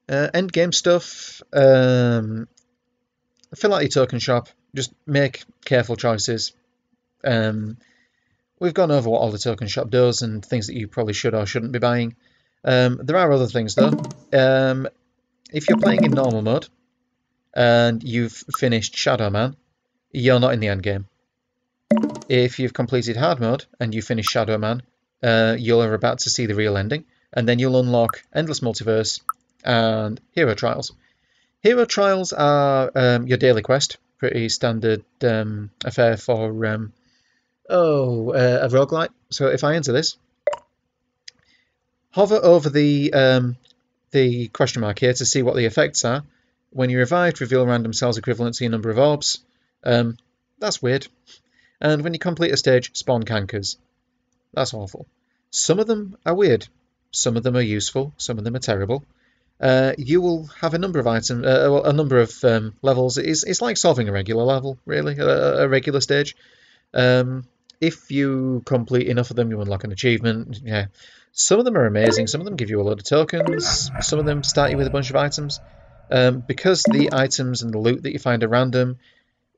Endgame stuff. Fill out your token shop. Just make careful choices. Um, we've gone over what all the token shop does and things that you probably should or shouldn't be buying. There are other things though. If you're playing in normal mode and you've finished Shadow Man, you're not in the end game. If you've completed hard mode and you finish Shadow Man, you're about to see the real ending, and then you'll unlock Endless Multiverse and Hero Trials. Hero Trials are your daily quest, pretty standard affair for a roguelite. So if I enter this, hover over the question mark here to see what the effects are. When you revived, reveal random cells equivalent to your number of orbs. That's weird. And when you complete a stage, spawn cankers. That's awful. Some of them are weird. Some of them are useful. Some of them are terrible. You will have a number of items, a number of levels. It's like solving a regular level, really, a regular stage. If you complete enough of them, you unlock an achievement. Yeah, some of them are amazing. Some of them give you a load of tokens. Some of them start you with a bunch of items. Because the items and the loot that you find are random,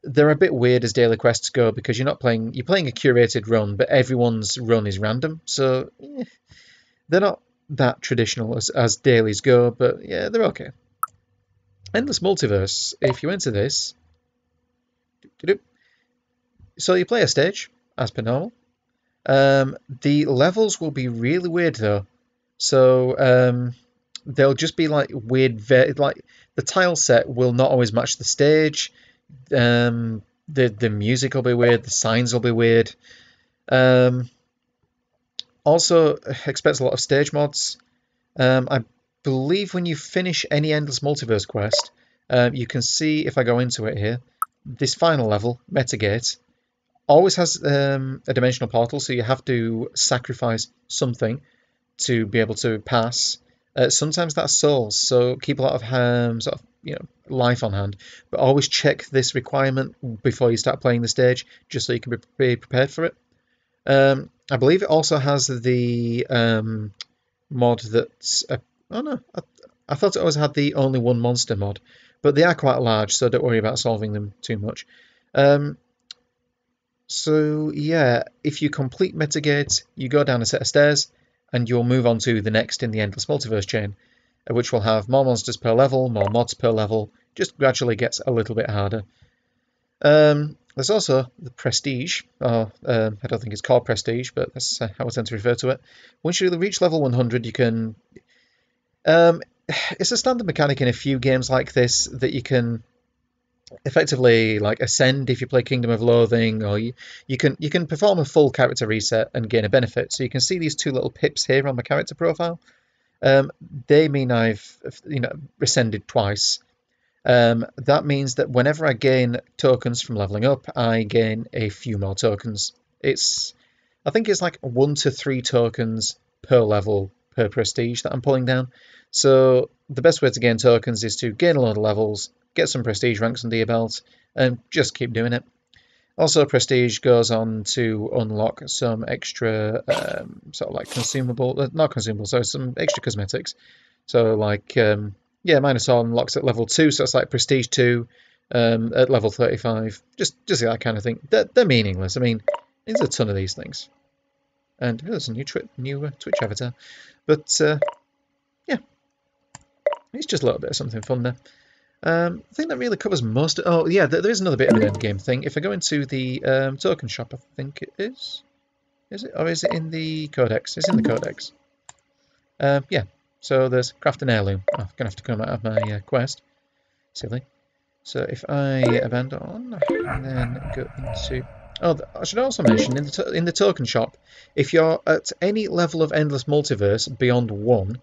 they're a bit weird as daily quests go because you're playing a curated run, but everyone's run is random. So they're not that traditional as dailies go, but yeah, they're okay. Endless Multiverse, if you enter this, so you play a stage, as per normal. The levels will be really weird though. So they'll just be like weird, like the tile set will not always match the stage. The music will be weird, the signs will be weird. Also expect a lot of stage mods. I believe when you finish any Endless Multiverse quest, you can see, if I go into it here, this final level, Metagate, always has a dimensional portal, so you have to sacrifice something to be able to pass. Sometimes that's souls, so keep a lot of life on hand, but always check this requirement before you start playing the stage, just so you can be prepared for it. I believe it also has the mod that's... oh no, I thought it always had the only one monster mod, but they are quite large, so don't worry about solving them too much. So yeah, if you complete Metagate, you go down a set of stairs, and you'll move on to the next in the Endless Multiverse chain, which will have more monsters per level, more mods per level, just gradually gets a little bit harder. There's also the Prestige, or I don't think it's called Prestige, but that's how I tend to refer to it. Once you reach level 100, you can... it's a standard mechanic in a few games like this, that you can effectively like ascend if you play Kingdom of Loathing, or you can perform a full character reset and gain a benefit. So you can see these two little pips here on my character profile. They mean I've ascended twice. That means that whenever I gain tokens from leveling up, I gain a few more tokens. I think it's like 1 to 3 tokens per level per prestige that I'm pulling down. So the best way to gain tokens is to gain a lot of levels, get some prestige ranks under your belt, and just keep doing it. Also, prestige goes on to unlock some extra sort of like some extra cosmetics. So like Minotaur unlocks at level 2, so it's like prestige 2 at level 35. Just that kind of thing. They're meaningless. I mean, there's a ton of these things. And there's a new Twitch avatar. But yeah, it's just a little bit of something fun there. I think that really covers most... Oh, yeah, there is another bit of an endgame thing. If I go into the token shop, I think it is. Is it? Or is it in the codex? It's in the codex. Yeah, so there's craft an heirloom. I'm going to have to come out of my quest. Silly. So if I abandon and then go into... Oh, I should also mention, in the token shop, if you're at any level of Endless Multiverse beyond 1,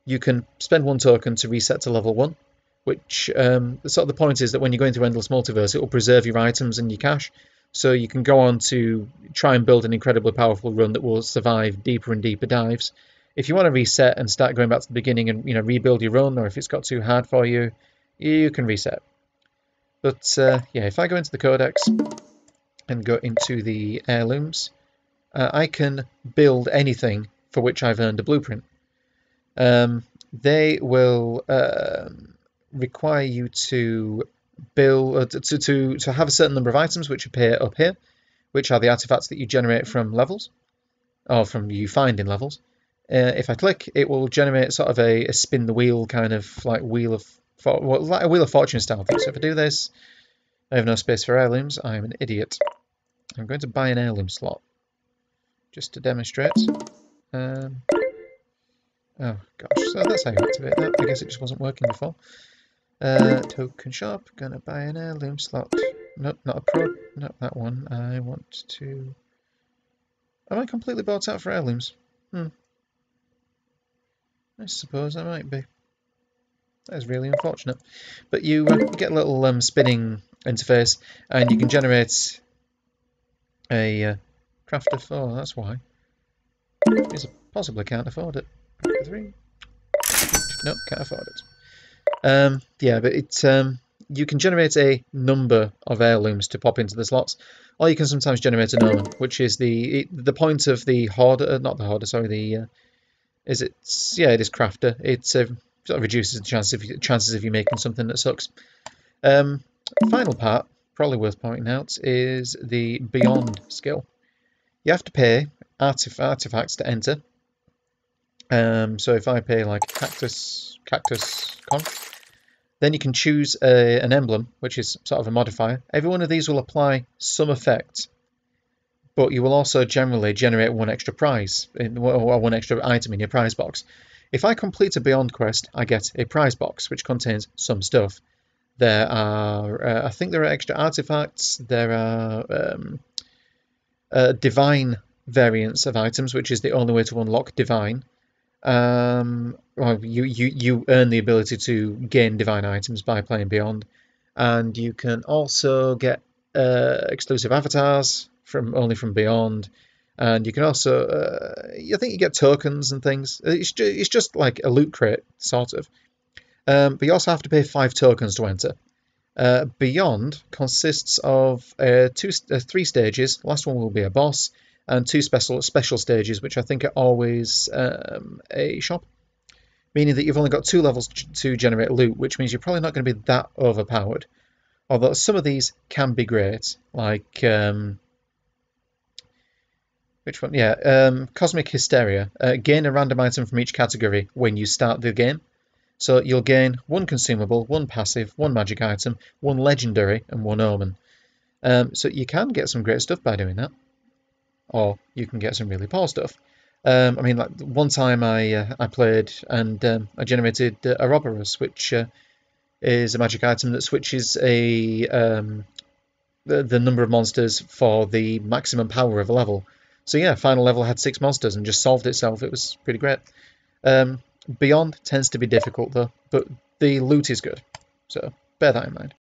you can spend 1 token to reset to level 1. Which sort of the point is that when you go into Endless Multiverse, it will preserve your items and your cash, so you can go on to try and build an incredibly powerful run that will survive deeper and deeper dives. If you want to reset and start going back to the beginning and rebuild your run, or if it's got too hard for you, you can reset. But yeah, if I go into the Codex and go into the heirlooms, I can build anything for which I've earned a blueprint. they will require you to build to have a certain number of items which appear up here, which are the artifacts that you generate from levels, or from you find in levels. If I click, it will generate sort of a spin the wheel kind of like like a Wheel of Fortune style thing. So if I do this, I have no space for heirlooms. I am an idiot. I'm going to buy an heirloom slot just to demonstrate. Oh gosh, so that's how you activate that. I guess it just wasn't working before. Token shop, gonna buy an heirloom slot. Nope, not a pro, not that one. I want to... Am I completely bought out for heirlooms? I suppose I might be. That is really unfortunate. But you get a little spinning interface, and you can generate a crafter 4, that's why. Means I possibly can't afford it. Crafter 3? Nope, can't afford it. Yeah, but it's you can generate a number of heirlooms to pop into the slots, or you can sometimes generate an omen, which is the point of the hoarder, not the hoarder, sorry, the it is crafter. It sort of reduces the chances of you making something that sucks. Final part, probably worth pointing out, is the Beyond skill. You have to pay artifacts to enter. So if I pay like cactus con, then you can choose an emblem, which is sort of a modifier. Every one of these will apply some effect, but you will also generally generate one extra prize, or one extra item in your prize box. If I complete a Beyond quest, I get a prize box, which contains some stuff. There are, I think there are extra artifacts, there are divine variants of items, which is the only way to unlock divine. Well, you earn the ability to gain divine items by playing Beyond, and you can also get exclusive avatars only from Beyond, and you can also I think you get tokens and things. It's just like a loot crate sort of, but you also have to pay 5 tokens to enter. Beyond consists of 3 stages. Last one will be a boss, and 2 special stages, which I think are always a shop, meaning that you've only got 2 levels to generate loot, which means you're probably not going to be that overpowered. Although some of these can be great, like which one? Yeah, Cosmic Hysteria. Gain a random item from each category when you start the game. So you'll gain 1 consumable, 1 passive, 1 magic item, 1 legendary, and 1 omen. So you can get some great stuff by doing that, or you can get some really poor stuff. I mean, like one time I played and I generated Ouroboros, which is a magic item that switches the number of monsters for the maximum power of a level. So yeah, final level had 6 monsters and just solved itself. It was pretty great. Beyond tends to be difficult though, but the loot is good, so bear that in mind.